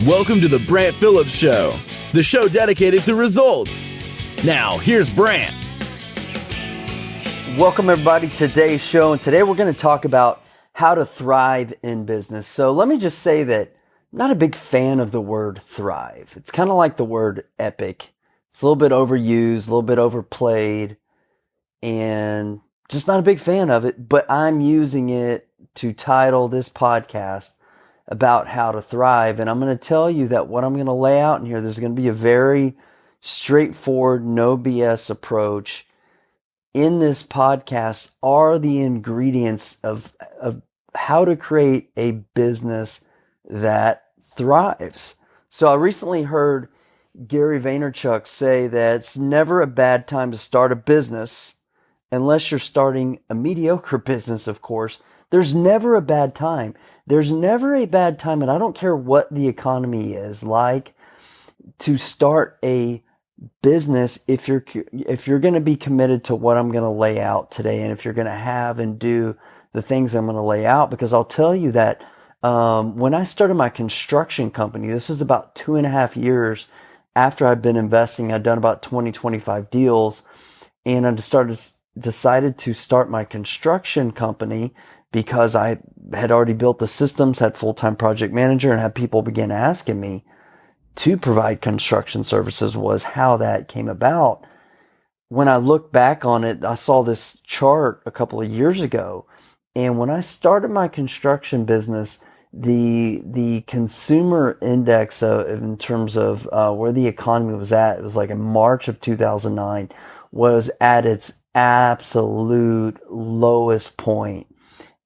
Welcome to the Brant Phillips Show, the show dedicated to results. Now, here's Brant. Welcome, everybody, to today's show. And today we're going to talk about how to thrive in business. So let me just say that I'm not a big fan of the word thrive. It's kind of like the word epic. It's a little bit overused, a little bit overplayed, and just not a big fan of it. But I'm using it to title this podcast about how to thrive. And I'm going to tell you that what I'm going to lay out in here, there's going to be a very straightforward, no BS approach. In this podcast are the ingredients of how to create a business that thrives. So I recently heard Gary Vaynerchuk say that it's never a bad time to start a business, unless you're starting a mediocre business, of course. There's never a bad time. There's never a bad time, and I don't care what the economy is like, to start a business if you're going to be committed to what I'm going to lay out today, and if you're going to have and do the things I'm going to lay out. Because I'll tell you that when I started my construction company, this was about 2.5 years after I'd been investing. I'd done about 25 deals, and I decided to start my construction company because I had already built the systems, had full-time project manager, and had people begin asking me to provide construction services. Was how that came about. When I look back on it, I saw this chart a couple of years ago, and when I started my construction business, the consumer index in terms of where the economy was at, it was like in March of 2009, was at its absolute lowest point.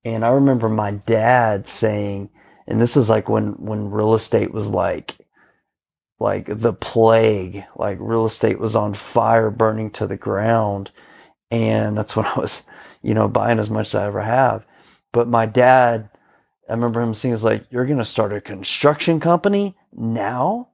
And I remember my dad saying, and this is like when real estate was like the plague, like real estate was on fire, burning to the ground. And that's when I was, buying as much as I ever have. But my dad, I remember him saying, "It's like, you're going to start a construction company now?"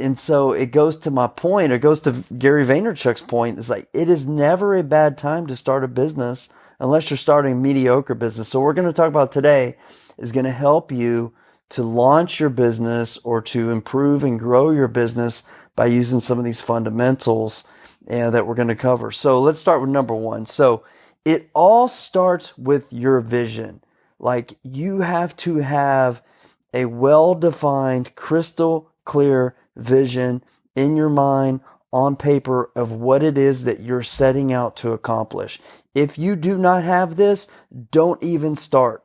And so it goes to my point, it goes to Gary Vaynerchuk's point. It's like, it is never a bad time to start a business unless you're starting a mediocre business. So we're going to talk about today is going to help you to launch your business or to improve and grow your business by using some of these fundamentals that we're going to cover. So let's start with number one. So it all starts with your vision. Like, you have to have a well-defined, crystal clear vision in your mind on paper of what it is that you're setting out to accomplish. If you do not have this, don't even start.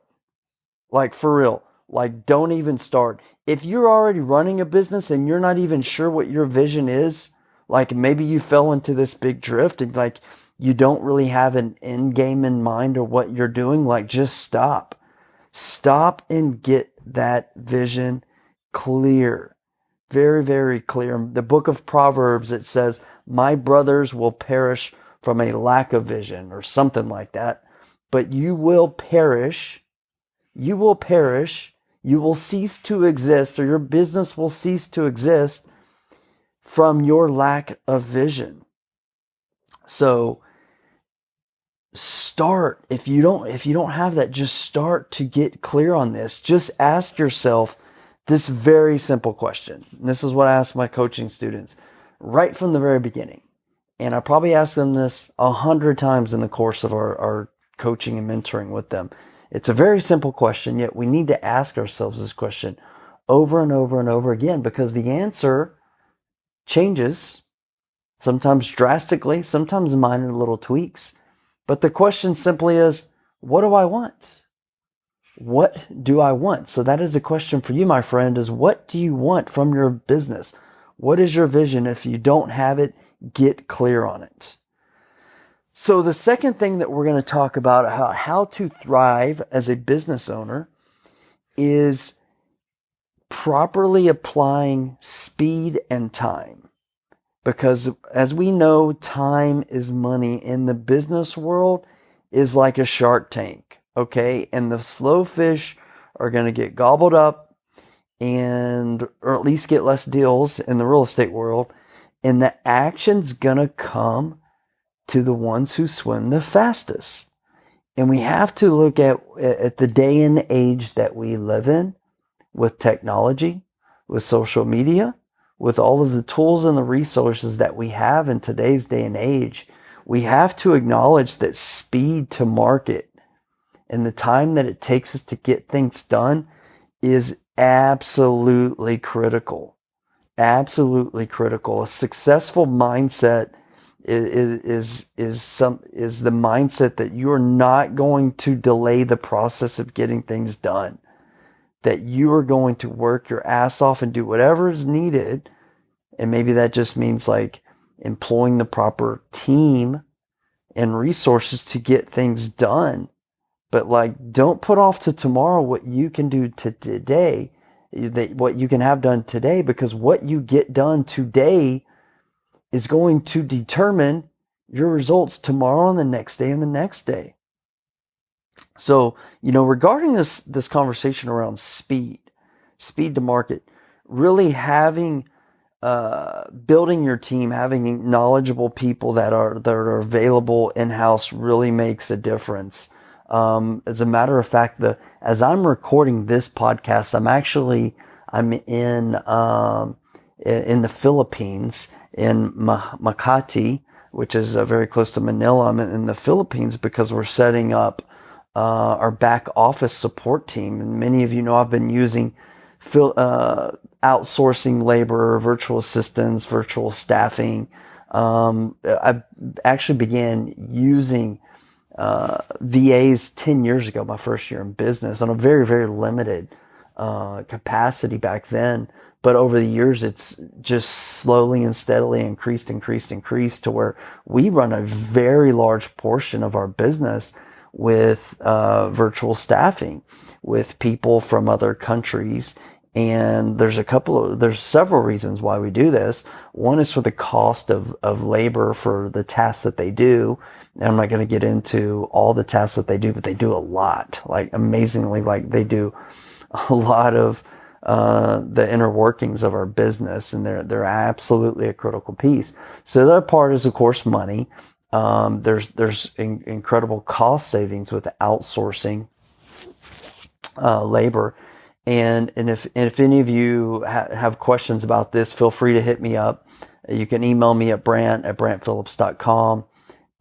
Like, for real. Like, don't even start. If you're already running a business and you're not even sure what your vision is, like maybe you fell into this big drift and like you don't really have an end game in mind or what you're doing, like, just stop. Stop and get that vision clear. Very, very clear. The book of Proverbs, it says, "My brothers will perish from a lack of vision," or something like that. But you will perish. You will perish. You will cease to exist, or your business will cease to exist from your lack of vision. So start. If you don't have that, just start to get clear on this. Just ask yourself this very simple question. And this is what I ask my coaching students right from the very beginning. And I probably ask them this 100 times in the course of our coaching and mentoring with them. It's a very simple question, yet we need to ask ourselves this question over and over and over again, because the answer changes, sometimes drastically, sometimes minor little tweaks. But the question simply is, what do I want? What do I want? So that is the question for you, my friend, is what do you want from your business? What is your vision? If you don't have it, get clear on it. So the second thing that we're going to talk about how to thrive as a business owner is properly applying speed and time. Because as we know, time is money in the business world is like a shark tank, okay? And the slow fish are going to get gobbled up or at least get less deals in the real estate world. And the action's going to come to the ones who swim the fastest. And we have to look at the day and age that we live in with technology, with social media, with all of the tools and the resources that we have in today's day and age. We have to acknowledge that speed to market and the time that it takes us to get things done is absolutely critical. Absolutely critical. A successful mindset is the mindset that you're not going to delay the process of getting things done. That you are going to work your ass off and do whatever is needed. And maybe that just means like employing the proper team and resources to get things done. But like, don't put off to tomorrow what you can do to today, what you can have done today, because what you get done today is going to determine your results tomorrow and the next day and the next day. So, regarding this conversation around speed to market, really having, building your team, having knowledgeable people that are available in-house really makes a difference. As a matter of fact, as I'm recording this podcast, I'm in the Philippines, in Makati, which is very close to Manila. I'm in the Philippines because we're setting up our back office support team. And many of you know I've been using outsourcing labor, virtual assistants, virtual staffing. I actually began using VAs 10 years ago, my first year in business, on a very, very limited capacity back then. But over the years, it's just slowly and steadily increased to where we run a very large portion of our business with virtual staffing, with people from other countries. And there's several reasons why we do this. One is for the cost of labor for the tasks that they do. And I'm not going to get into all the tasks that they do, but they do a lot, like amazingly, like they do a lot of the inner workings of our business, and they're absolutely a critical piece. So the other part is, of course, money. There's incredible cost savings with outsourcing labor. And if any of you have questions about this, feel free to hit me up. You can email me at brantphillips.com,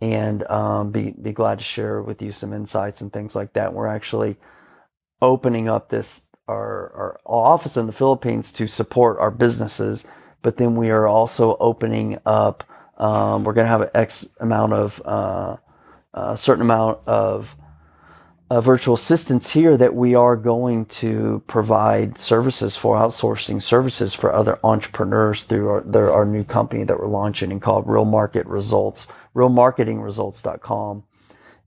and be glad to share with you some insights and things like that. We're actually opening up our office in the Philippines to support our businesses, but then we are also opening up. We're going to have a certain amount of virtual assistants here that we are going to provide services for, outsourcing services for other entrepreneurs through our new company that we're launching and called realmarketingresults.com.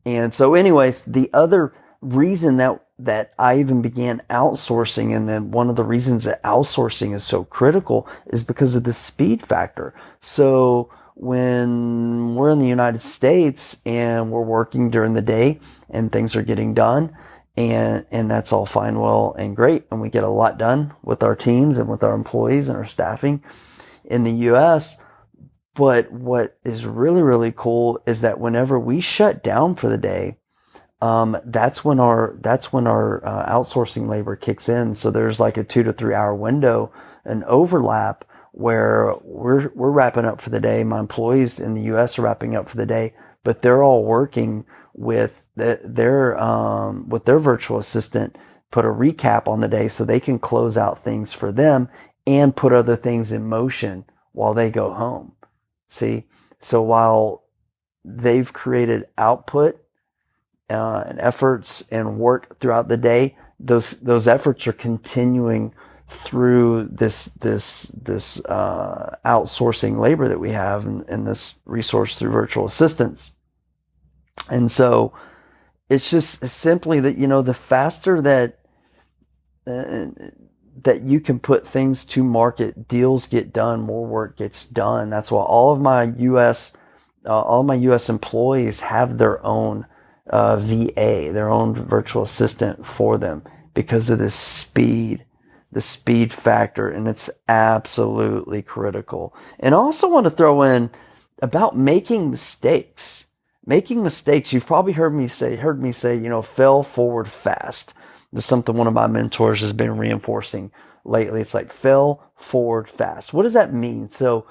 And so anyways, the other reason that I even began outsourcing, and then one of the reasons that outsourcing is so critical, is because of the speed factor. So when we're in the United States and we're working during the day and things are getting done, and that's all fine, well, and great, and we get a lot done with our teams and with our employees and our staffing in the US. But what is really, really cool is that whenever we shut down for the day, that's when our outsourcing labor kicks in. So there's like a 2 to 3 hour window, an overlap, where we're wrapping up for the day. My employees in the US are wrapping up for the day, but they're all working with their virtual assistant, put a recap on the day so they can close out things for them and put other things in motion while they go home. See, so while they've created output and efforts and work throughout the day, those efforts are continuing through this outsourcing labor that we have, and this resource through virtual assistants. And so it's just simply that, the faster that you can put things to market, deals get done, more work gets done. That's why all my U.S. employees have their own VA, their own virtual assistant for them, because of this the speed factor, and it's absolutely critical. And I also want to throw in about making mistakes. making mistakes. You've probably heard me say, fail forward fast. This is something one of my mentors has been reinforcing lately. It's like fail forward fast. What does that mean? So,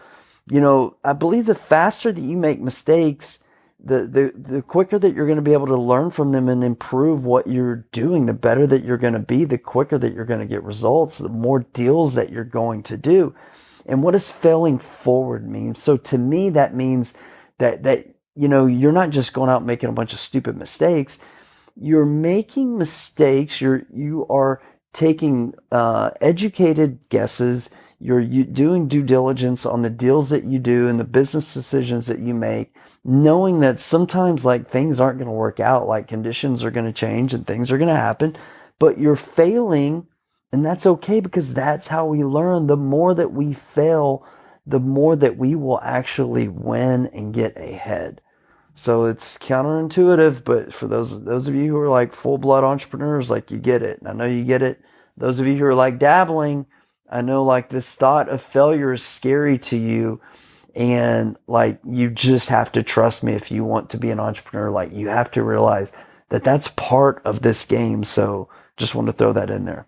I believe the faster that you make mistakes, the quicker that you're going to be able to learn from them and improve what you're doing, the better that you're going to be, the quicker that you're going to get results, the more deals that you're going to do. And what does failing forward mean? So to me, that means that you're not just going out making a bunch of stupid mistakes. You're making mistakes. You are taking educated guesses. You're doing due diligence on the deals that you do and the business decisions that you make, knowing that sometimes like things aren't going to work out, like conditions are going to change and things are going to happen, but you're failing, and that's okay because that's how we learn. The more that we fail, the more that we will actually win and get ahead. So it's counterintuitive, but for those of you who are like full-blood entrepreneurs, like you get it. I know you get it. Those of you who are like dabbling, I know like this thought of failure is scary to you, and like you just have to trust me if you want to be an entrepreneur. Like you have to realize that that's part of this game. So just want to throw that in there.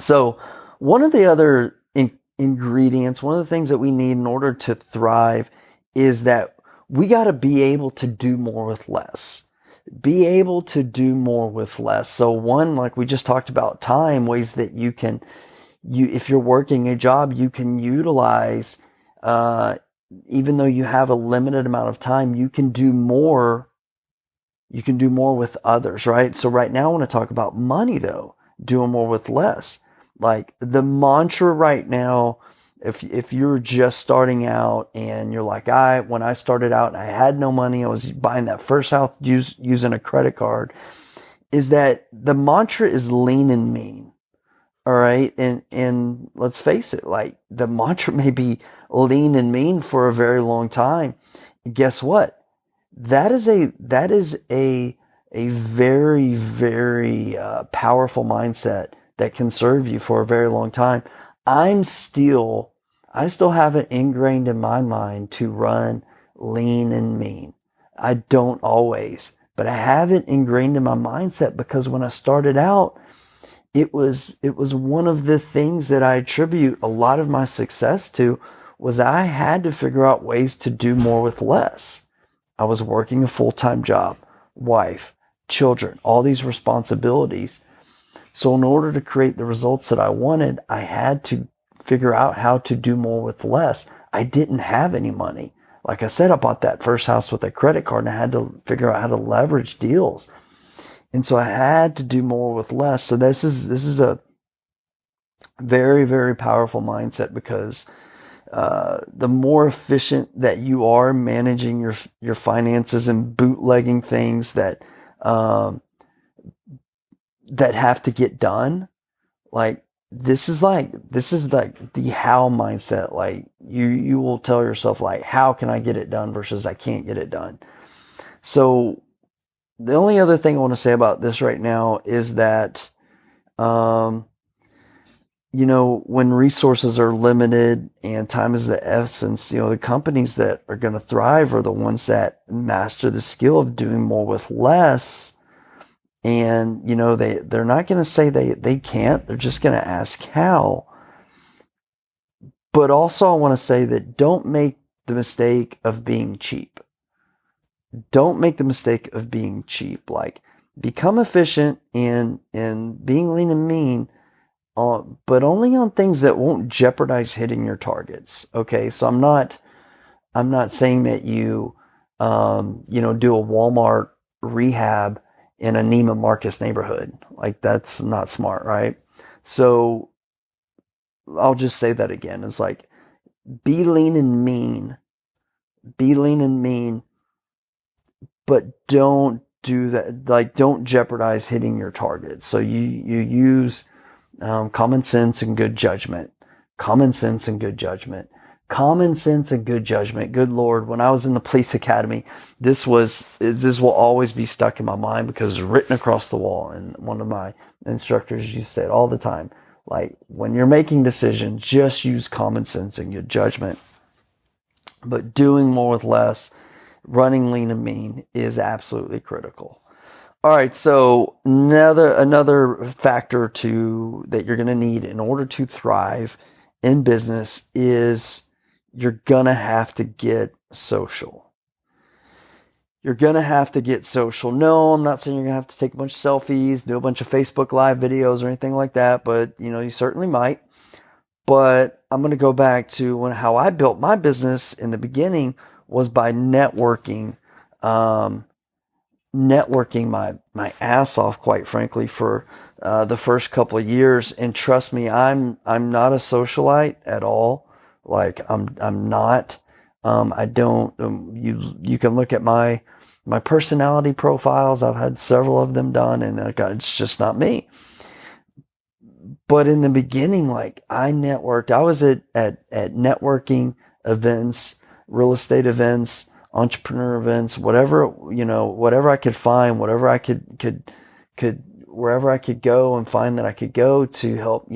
So one of the other ingredients, one of the things that we need in order to thrive is that we got to be able to do more with less. Be able to do more with less. So one, like we just talked about, time, ways that if you're working a job, you can utilize, even though you have a limited amount of time, you can do more. You can do more with others, right? So right now I want to talk about money though, doing more with less. Like the mantra right now, if you're just starting out and you're like, when I started out and I had no money, I was buying that first house using a credit card, is that the mantra is lean and mean. All right. And let's face it, like the mantra may be lean and mean for a very long time. Guess what? That is a very, very powerful mindset that can serve you for a very long time. I still have it ingrained in my mind to run lean and mean. I don't always, but I have it ingrained in my mindset because when I started out, it was one of the things that I attribute a lot of my success to was I had to figure out ways to do more with less. I was working a full-time job, wife, children, all these responsibilities. So in order to create the results that I wanted, I had to figure out how to do more with less. I didn't have any money. Like I said, I bought that first house with a credit card and I had to figure out how to leverage deals. And so I had to do more with less. So this is a very, very powerful mindset because the more efficient that you are managing your finances and bootlegging things that have to get done, like this is like the how mindset. Like you will tell yourself like, how can I get it done versus I can't get it done. So the only other thing I want to say about this right now is that, when resources are limited and time is the essence, the companies that are going to thrive are the ones that master the skill of doing more with less. And, they're not going to say they can't. They're just going to ask how. But also I want to say that don't make the mistake of being cheap. Don't make the mistake of being cheap. Like become efficient in being lean and mean, but only on things that won't jeopardize hitting your targets. Okay. So I'm not saying that you, do a Walmart rehab in a Neiman Marcus neighborhood. Like that's not smart, right? So I'll just say that again. It's like, be lean and mean, but don't do that. Like don't jeopardize hitting your targets. So you use common sense and good judgment. Good Lord, when I was in the police academy, this will always be stuck in my mind because it's written across the wall. And one of my instructors used to say it all the time. Like when you're making decisions, just use common sense and good judgment. But doing more with less, running lean and mean is absolutely critical. All right, so another factor that you're going to need in order to thrive in business is you're going to have to get social. You're going to have to get social. No, I'm not saying you're going to have to take a bunch of selfies, do a bunch of Facebook Live videos or anything like that, but you certainly might. But I'm going to go back to how I built my business in the beginning was by networking. Networking my ass off, quite frankly, for the first couple of years. And trust me, I'm not a socialite at all. Like I'm not. I don't. You can look at my personality profiles. I've had several of them done, and it's just not me. But in the beginning, like I networked. I was at networking events, real estate events, entrepreneur events, whatever I could find, whatever I could wherever I could go and find that I could go to help,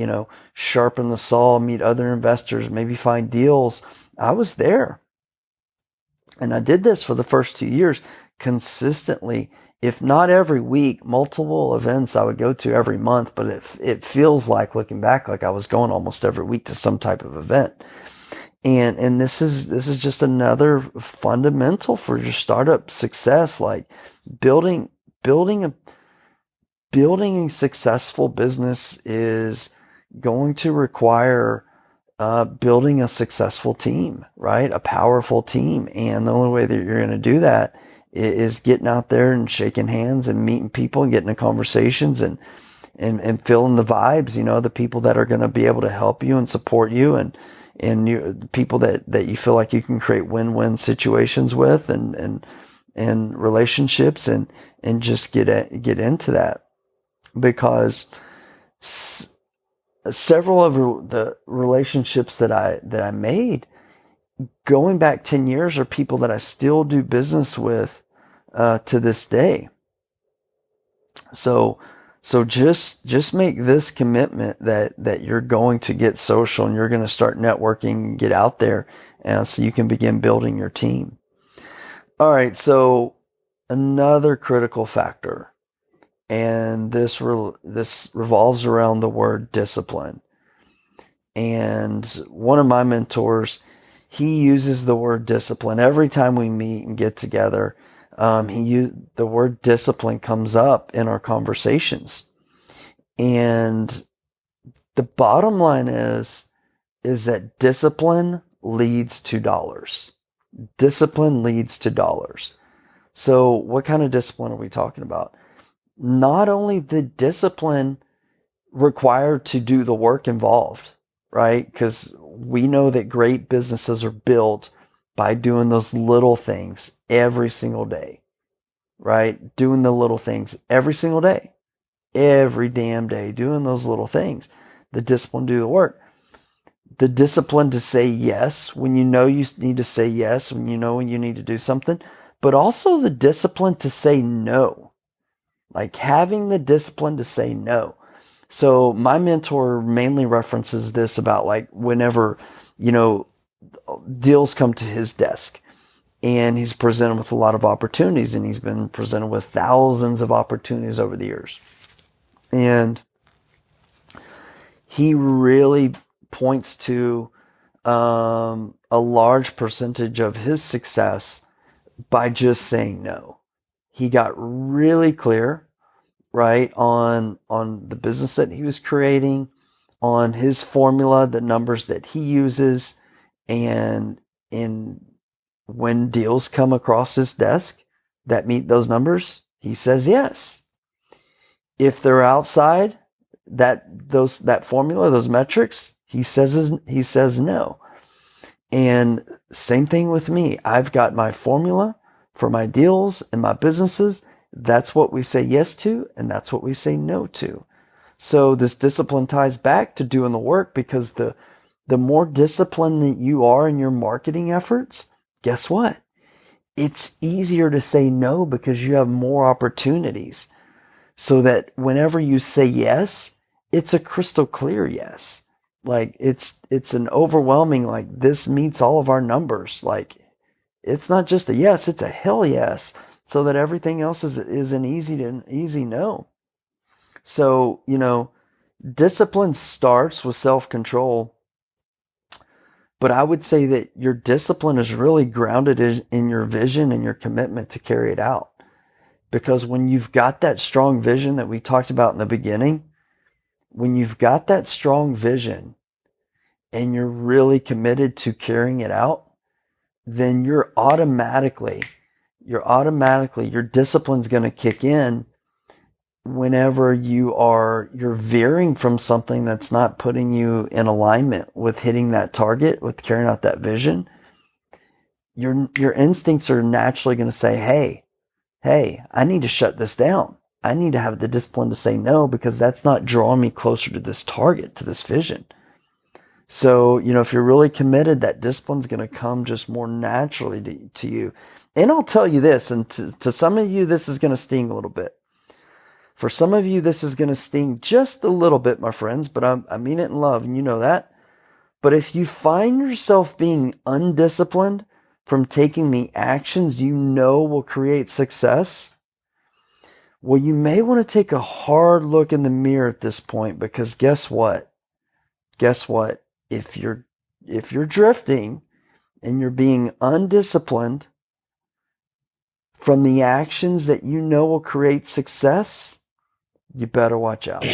sharpen the saw, meet other investors, maybe find deals. I was there. And I did this for the first 2 years consistently, if not every week, multiple events I would go to every month, but it feels like, looking back, like I was going almost every week to some type of event. And this is just another fundamental for your startup success, like building a successful business is going to require building a successful team, right? A powerful team. And the only way that you're going to do that is getting out there and shaking hands and meeting people and getting into conversations and feeling the vibes, the people that are going to be able to help you and support you, and the people that you feel like you can create win-win situations with and relationships and just get into that. Because several of the relationships that I made going back 10 years are people that I still do business with to this day. So just make this commitment that you're going to get social and you're going to start networking and get out there, so you can begin building your team. All right, so another critical factor, and this revolves around the word discipline. And one of my mentors, he uses the word discipline every time we meet and get together. The word discipline comes up in our conversations. And the bottom line is that discipline leads to dollars. Discipline leads to dollars. So what kind of discipline are we talking about? Not only the discipline required to do the work involved, right? Because we know that great businesses are built by doing those little things every single day, right? Doing the little things every single day, every damn day, doing those little things. The discipline to do the work. The discipline to say yes when you know you need to say yes, when you know when you need to do something, but also the discipline to say no. Like having the discipline to say no. So my mentor mainly references this about like whenever, deals come to his desk and he's presented with a lot of opportunities, and he's been presented with thousands of opportunities over the years. And he really points to a large percentage of his success by just saying no. He got really clear, right, on the business that he was creating, on his formula, the numbers that he uses, and when deals come across his desk that meet those numbers, he says yes. If they're outside that formula, those metrics, he says no. And same thing with me. I've got my formula for my deals and my businesses. That's what we say yes to, and that's what we say no to. So this discipline ties back to doing the work, because the more disciplined that you are in your marketing efforts, guess what? It's easier to say no because you have more opportunities. So that whenever you say yes, it's a crystal clear yes. Like it's an overwhelming, like this meets all of our numbers. Like It's not just a yes, it's a hell yes, so that everything else is an easy no. So, discipline starts with self-control, but I would say that your discipline is really grounded in your vision and your commitment to carry it out. Because when you've got that strong vision that we talked about in the beginning, when you've got that strong vision and you're really committed to carrying it out, then your discipline's going to kick in whenever you're veering from something that's not putting you in alignment with hitting that target, with carrying out that vision. Your instincts are naturally going to say, hey, I need to shut this down. I need to have the discipline to say no, because that's not drawing me closer to this target, to this vision. So, if you're really committed, that discipline's going to come just more naturally to you. And I'll tell you this, and to some of you, this is going to sting a little bit. For some of you, this is going to sting just a little bit, my friends, but I mean it in love, and you know that. But if you find yourself being undisciplined from taking the actions you know will create success, well, you may want to take a hard look in the mirror at this point, because guess what? If you're drifting and you're being undisciplined from the actions that you know will create success, you better watch out.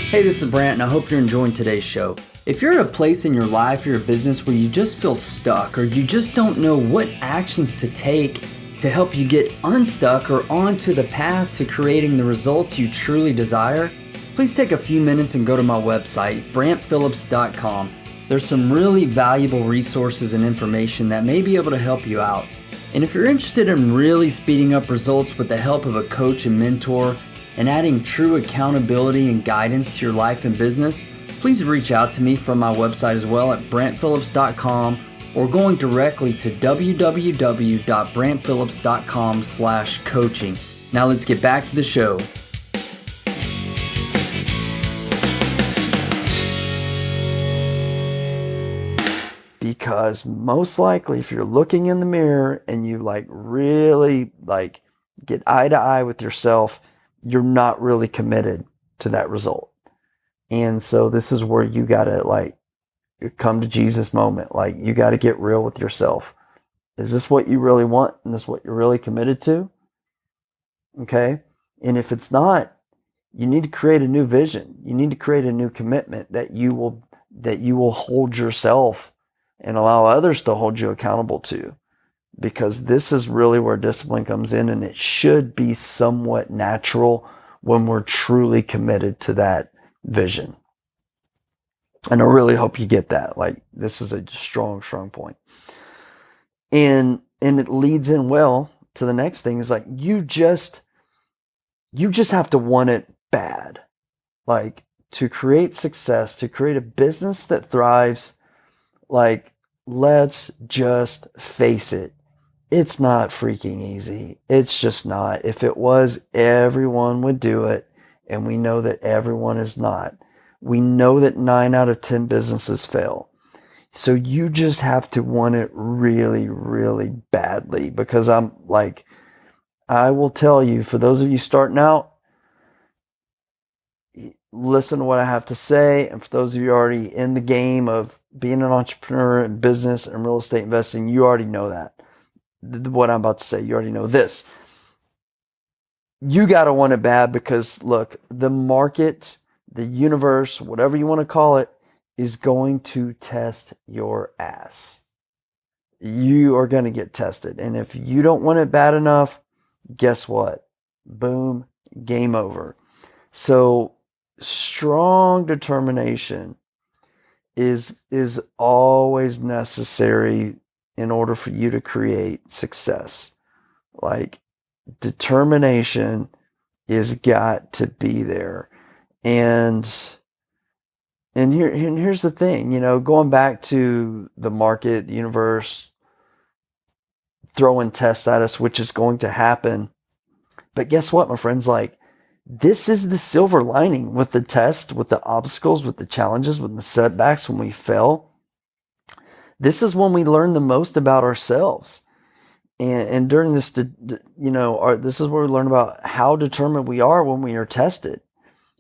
Hey, this is Brant, and I hope you're enjoying today's show. If you're at a place in your life or your business where you just feel stuck, or you just don't know what actions to take to help you get unstuck or onto the path to creating the results you truly desire, please take a few minutes and go to my website, brantphillips.com. There's some really valuable resources and information that may be able to help you out. And if you're interested in really speeding up results with the help of a coach and mentor, and adding true accountability and guidance to your life and business, please reach out to me from my website as well at brantphillips.com, or going directly to www.brantphillips.com/coaching. Now let's get back to the show. Because most likely, if you're looking in the mirror and you really get eye to eye with yourself, you're not really committed to that result. And so this is where you got to come to Jesus moment. You got to get real with yourself. Is this what you really want? And this is what you're really committed to? Okay. And if it's not, you need to create a new vision. You need to create a new commitment that you will hold yourself and allow others to hold you accountable to. Because this is really where discipline comes in, and it should be somewhat natural when we're truly committed to that vision. And I really hope you get that. This is a strong point. And it leads in well to the next thing is you just have to want it bad. To create success, to create a business that thrives, let's just face it. It's not freaking easy. It's just not. If it was, everyone would do it. And we know that everyone is not. We know that 9 out of 10 businesses fail. So you just have to want it really, really badly. Because I will tell you, for those of you starting out, listen to what I have to say. And for those of you already in the game of being an entrepreneur in business and real estate investing, you already know that. What I'm about to say, you already know this. You got to want it bad because, look, the market, the universe, whatever you want to call it, is going to test your ass. You are going to get tested. And if you don't want it bad enough, guess what? Boom, game over. So strong determination is always necessary in order for you to create success. Determination is got to be there. And here's the thing, going back to the market, the universe throwing tests at us, which is going to happen. But guess what, my friends? This is the silver lining with the test, with the obstacles, with the challenges, with the setbacks when we fail. this is when we learn the most about ourselves. And during this, this is where we learn about how determined we are when we are tested.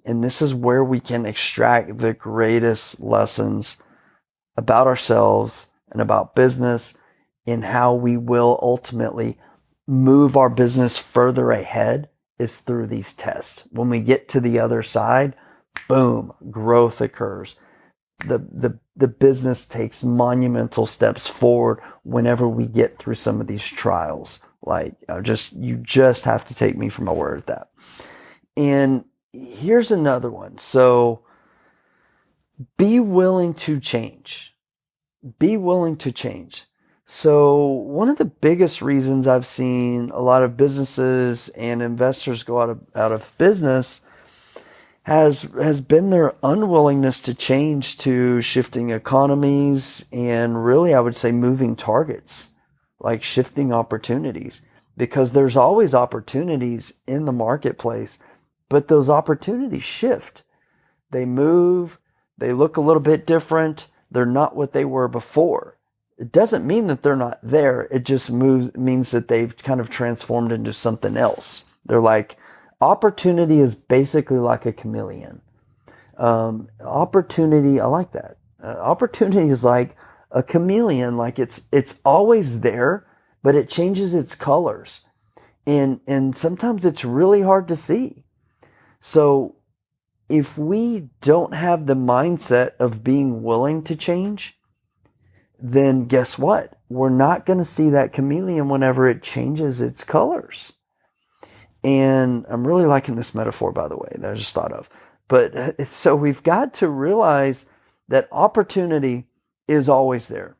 And this is where we can extract the greatest lessons about ourselves and about business, and how we will ultimately move our business further ahead is through these tests. When we get to the other side, boom, growth occurs. The business takes monumental steps forward whenever we get through some of these trials. Like, you just have to take me for my word at that. And here's another one. So be willing to change. Be willing to change. So one of the biggest reasons I've seen a lot of businesses and investors go out of business has been their unwillingness to change to shifting economies, and really, I would say, moving targets, like shifting opportunities, because there's always opportunities in the marketplace, but those opportunities shift. They move, they look a little bit different. They're not what they were before. It doesn't mean that they're not there. It just means that they've kind of transformed into something else. They're like, opportunity is basically like a chameleon. Opportunity, I like that. Opportunity is like a chameleon. Like it's always there, but it changes its colors. And sometimes it's really hard to see. So if we don't have the mindset of being willing to change, then guess what? We're not going to see that chameleon whenever it changes its colors. And I'm really liking this metaphor, by the way, that I just thought of. But so we've got to realize that opportunity is always there.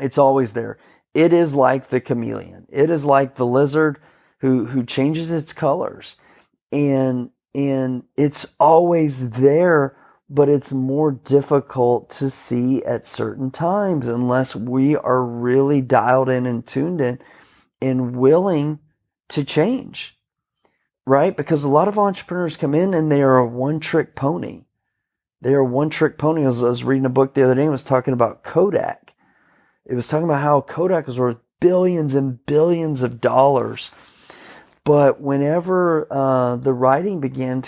It's always there. It is like the chameleon. It is like the lizard who changes its colors. And it's always there, but it's more difficult to see at certain times unless we are really dialed in and tuned in and willing to change, right? Because a lot of entrepreneurs come in and they are a one-trick pony. They are a one-trick pony. I was reading a book the other day and it was talking about Kodak. It was talking about how Kodak was worth billions and billions of dollars. But whenever the writing began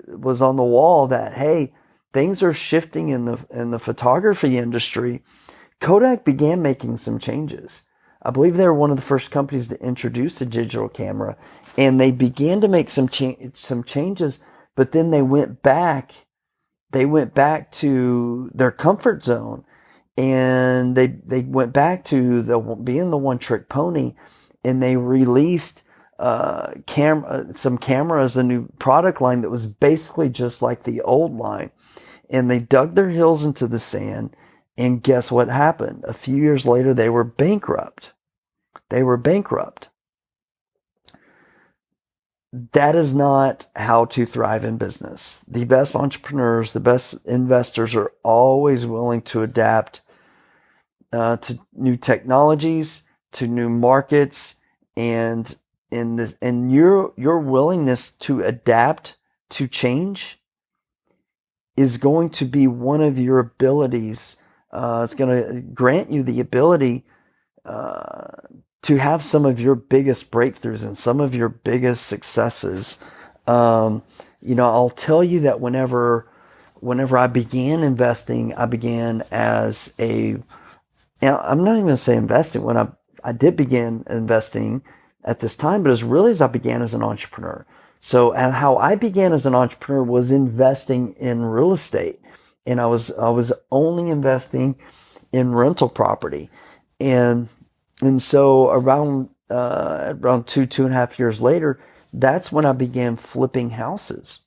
was on the wall that, hey, things are shifting in the photography industry, Kodak began making some changes. I believe they were one of the first companies to introduce a digital camera, and they began to make some changes, but then they went back to their comfort zone, and they went back to being the one trick pony, and they released some cameras, a new product line that was basically just like the old line, and they dug their heels into the sand. And guess what happened? A few years later, they were bankrupt. That is not how to thrive in business. The best entrepreneurs, the best investors are always willing to adapt to new technologies, to new markets, and your willingness to adapt to change is going to be one of your abilities. It's going to grant you the ability to have some of your biggest breakthroughs and some of your biggest successes. I'll tell you that whenever I began investing, I began as I'm not even going to say investing. When I did begin investing at this time, but as really as I began as an entrepreneur. So how I began as an entrepreneur was investing in real estate. And I was only investing in rental property. And so around 2.5 years later, that's when I began flipping houses.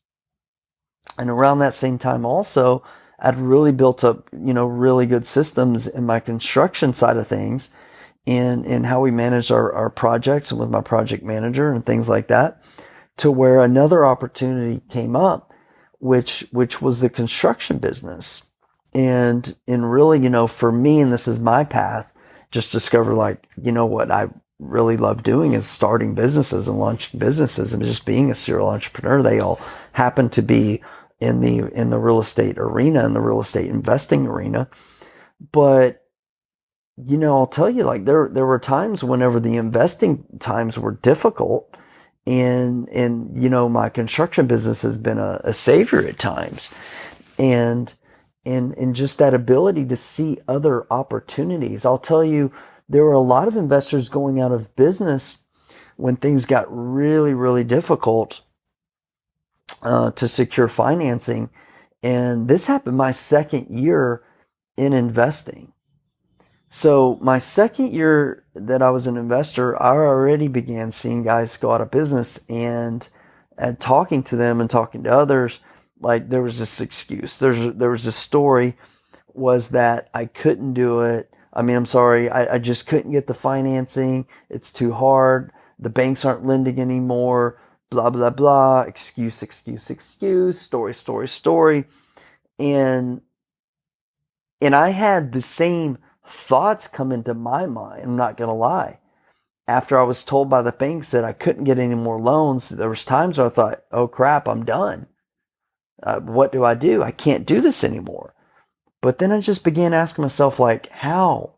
And around that same time also, I'd really built up, really good systems in my construction side of things, and how we managed our projects and with my project manager and things like that, to where another opportunity came up, which was the construction business. And really, for me, and this is my path, just discovered what I really love doing is starting businesses and launching businesses and just being a serial entrepreneur. They all happen to be in the real estate arena, in the real estate investing arena. But, I'll tell you, like there were times whenever the investing times were difficult, and my construction business has been a savior at times. And and just that ability to see other opportunities. I'll tell you, there were a lot of investors going out of business when things got really, really difficult to secure financing. And this happened my second year in investing. So my second year that I was an investor, I already began seeing guys go out of business, and talking to them and talking to others, like there was this excuse. There was this story, was that I couldn't do it. I mean, I'm sorry, I just couldn't get the financing. It's too hard. The banks aren't lending anymore. Blah, blah, blah. Excuse, excuse, excuse. Story, story, story. And I had the same thoughts come into my mind. I'm not going to lie. After I was told by the banks that I couldn't get any more loans, there was times where I thought, oh crap, I'm done. What do? I can't do this anymore. But then I just began asking myself, like, how?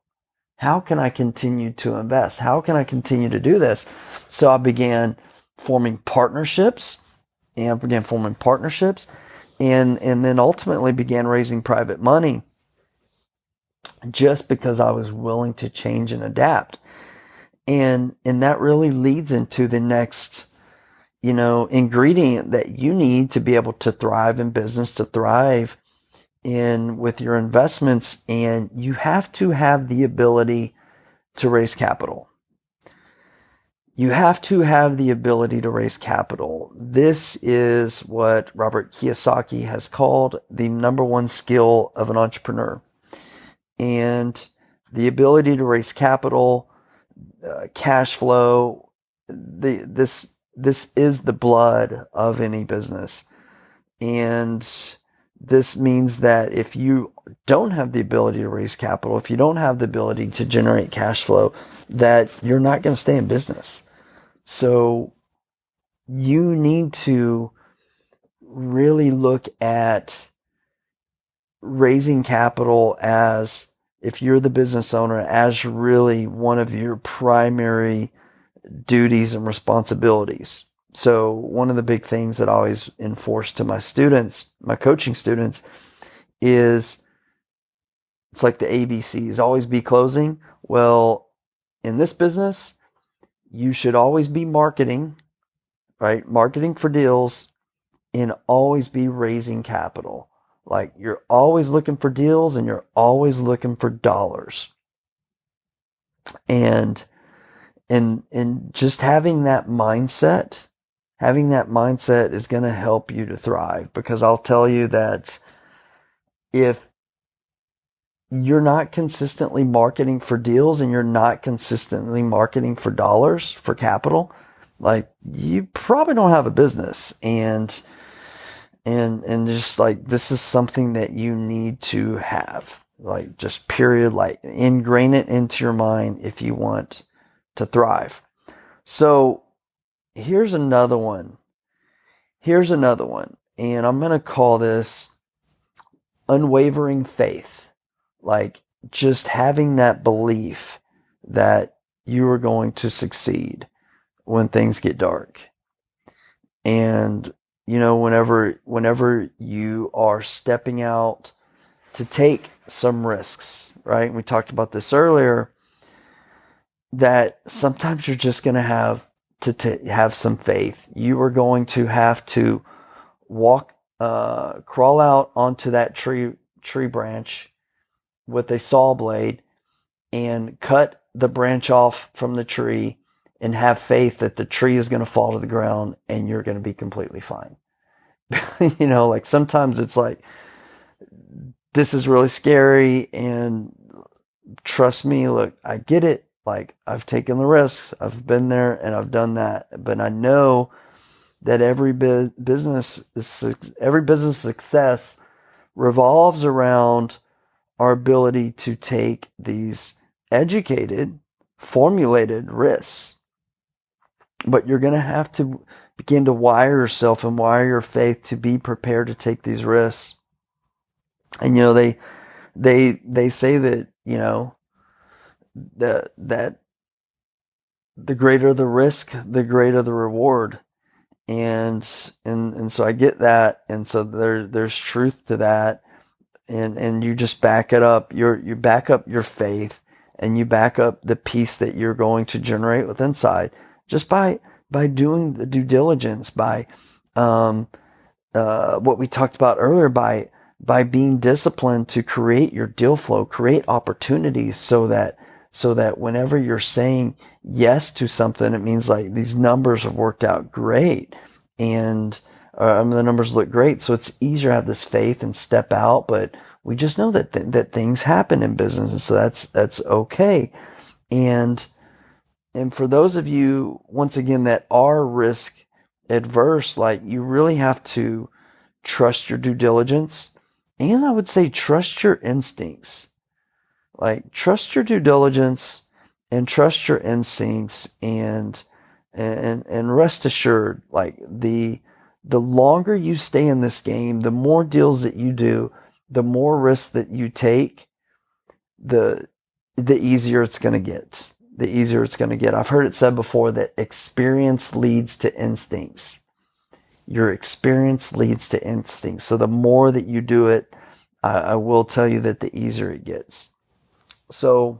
How can I continue to invest? How can I continue to do this? So I began forming partnerships, and then ultimately began raising private money, just because I was willing to change and adapt. And that really leads into the next, ingredient that you need to be able to thrive in business, to thrive in with your investments. And you have to have the ability to raise capital. You have to have the ability to raise capital. This is what Robert Kiyosaki has called the number one skill of an entrepreneur. And the ability to raise capital, cash flow, this is the blood of any business. And this means that if you don't have the ability to raise capital, if you don't have the ability to generate cash flow, that you're not going to stay in business. So you need to really look at raising capital as, if you're the business owner, as really one of your primary duties and responsibilities. So one of the big things that I always enforce to my students, my coaching students, is it's like the ABCs, always be closing. Well, in this business, you should always be marketing, right? Marketing for deals, and always be raising capital. Like, you're always looking for deals, and you're always looking for dollars. And just having that mindset is going to help you to thrive. Because I'll tell you that if you're not consistently marketing for deals, and you're not consistently marketing for dollars, for capital, like, you probably don't have a business. And just like, this is something that you need to have, like, just period, like, ingrain it into your mind if you want to thrive. So here's another one. And I'm going to call this unwavering faith. Like, just having that belief that you are going to succeed when things get dark. And, whenever you are stepping out to take some risks, right? We talked about this earlier, that sometimes you're just going to have to have some faith. You are going to have to crawl out onto that tree branch with a saw blade and cut the branch off from the tree, and have faith that the tree is going to fall to the ground and you're going to be completely fine. Like, sometimes it's like, this is really scary, and trust me, look, I get it. Like, I've taken the risks, I've been there, and I've done that. But I know that every business success revolves around our ability to take these educated, formulated risks. But you're going to have to begin to wire yourself and wire your faith to be prepared to take these risks. And, they say that, that the greater the risk, the greater the reward. And so I get that. And so there's truth to that. And you just back it up. You back up your faith, and you back up the peace that you're going to generate with inside just by doing the due diligence, by what we talked about earlier, by being disciplined to create your deal flow, create opportunities, so that whenever you're saying yes to something, it means like these numbers have worked out great, and the numbers look great. So it's easier to have this faith and step out. But we just know that that things happen in business, and so that's okay. And for those of you, once again, that are risk adverse, like, you really have to trust your due diligence, and I would say trust your instincts. Like, trust your due diligence and trust your instincts, and rest assured, like, the longer you stay in this game, the more deals that you do, the more risks that you take, the easier it's going to get. The easier it's going to get. I've heard it said before that experience leads to instincts. Your experience leads to instincts. So the more that you do it, I will tell you that the easier it gets. So,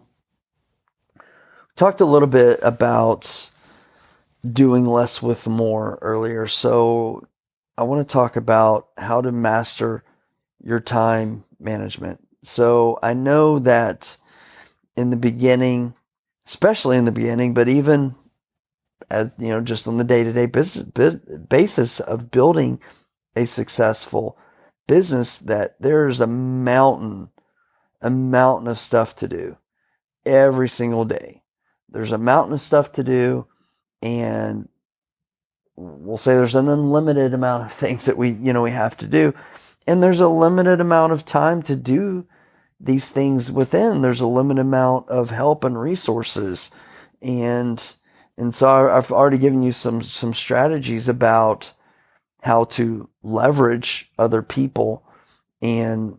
talked a little bit about doing less with more earlier. So I want to talk about how to master your time management. So I know that in the beginning, especially in the beginning, but even as just on the day-to-day basis of building a successful business, that there's a mountain of stuff to do every single day. There's a mountain of stuff to do, and we'll say there's an unlimited amount of things that we have to do, and there's a limited amount of time to do these things within. There's a limited amount of help and resources, and so I've already given you some strategies about how to leverage other people and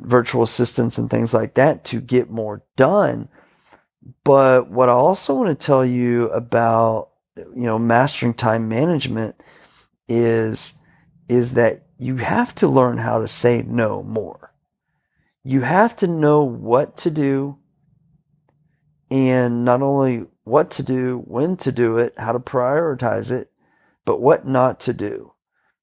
virtual assistants and things like that to get more done. But what I also want to tell you about, mastering time management is that you have to learn how to say no more. You have to know what to do, and not only what to do, when to do it, how to prioritize it, but what not to do.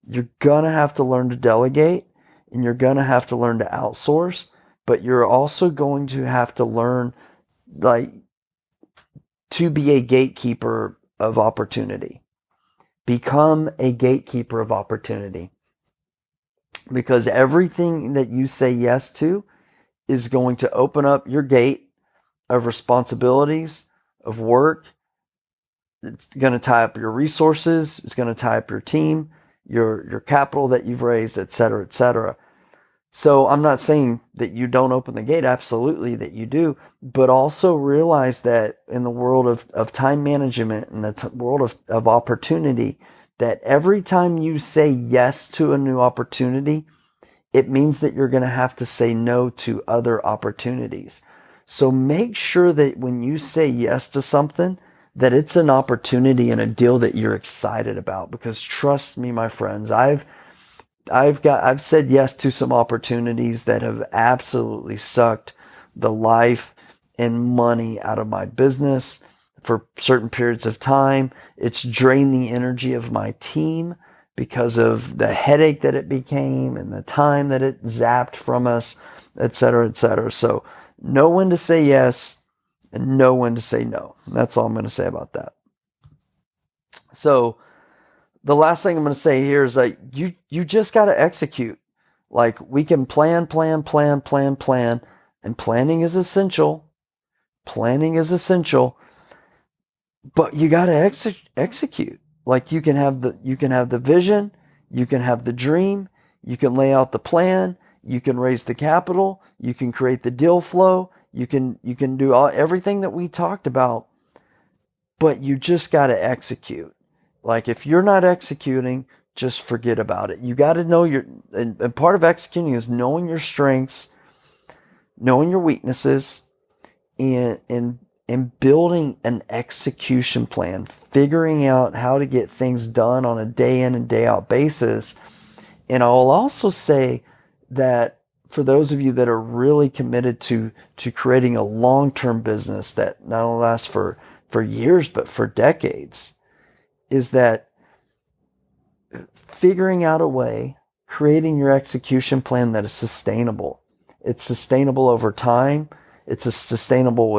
You're going to have to learn to delegate, and you're going to have to learn to outsource, but you're also going to have to learn, like, to be a gatekeeper of opportunity. Become a gatekeeper of opportunity, because everything that you say yes to is going to open up your gate of responsibilities, of work. It's going to tie up your resources. It's going to tie up your team, your capital that you've raised, et cetera, et cetera. So I'm not saying that you don't open the gate. Absolutely that you do. But also realize that in the world of time management and the world of opportunity, that every time you say yes to a new opportunity, it means that you're going to have to say no to other opportunities. So make sure that when you say yes to something, that it's an opportunity and a deal that you're excited about. Because trust me, my friends, I've said yes to some opportunities that have absolutely sucked the life and money out of my business for certain periods of time. It's drained the energy of my team because of the headache that it became and the time that it zapped from us, et cetera, et cetera. So know when to say yes and know when to say no. That's all I'm going to say about that. So the last thing I'm going to say here is that you just got to execute. Like, we can plan, and planning is essential. Planning is essential, but you got to execute. Like, you can have the vision, you can have the dream, you can lay out the plan, you can raise the capital, you can create the deal flow, you can do everything that we talked about, but you just got to execute. Like, if you're not executing, just forget about it. You got to know and part of executing is knowing your strengths, knowing your weaknesses and building an execution plan, figuring out how to get things done on a day in and day out basis. And I'll also say that for those of you that are really committed to creating a long-term business that not only lasts for years, but for decades, is that figuring out a way, creating your execution plan that is sustainable. It's sustainable over time. It's sustainable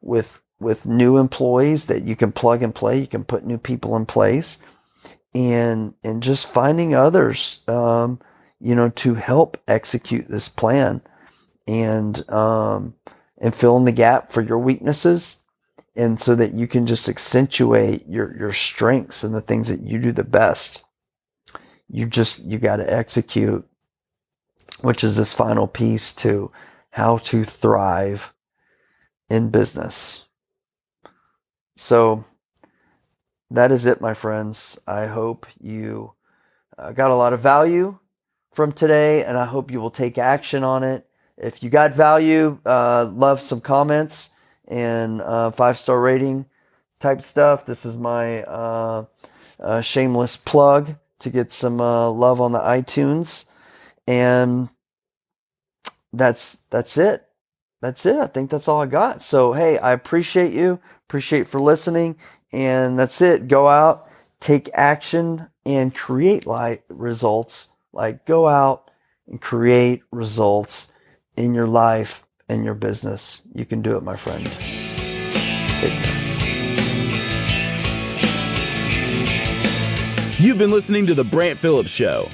with new employees that you can plug and play. You can put new people in place, and just finding others, to help execute this plan, and fill in the gap for your weaknesses, and so that you can just accentuate your strengths and the things that you do the best. You got to execute, which is this final piece to how to thrive in business. So that is it, my friends. I hope you got a lot of value from today, and I hope you will take action on it. If you got value, love some comments and 5-star rating type stuff. This is my shameless plug to get some love on the iTunes. And that's it. That's it. I think that's all I got. So, hey, I appreciate you. Appreciate for listening. And that's it. Go out, take action, and create results. Like, go out and create results in your life and your business. You can do it, my friend. Take care. You've been listening to The Brant Phillips Show.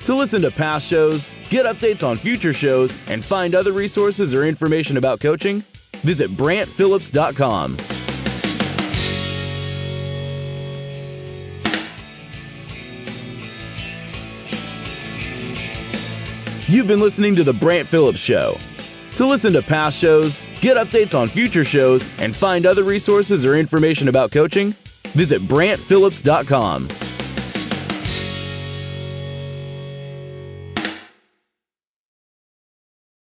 To listen to past shows, get updates on future shows, and find other resources or information about coaching, visit BrantPhillips.com. You've been listening to The Brant Phillips Show. To listen to past shows, get updates on future shows, and find other resources or information about coaching, visit BrantPhillips.com.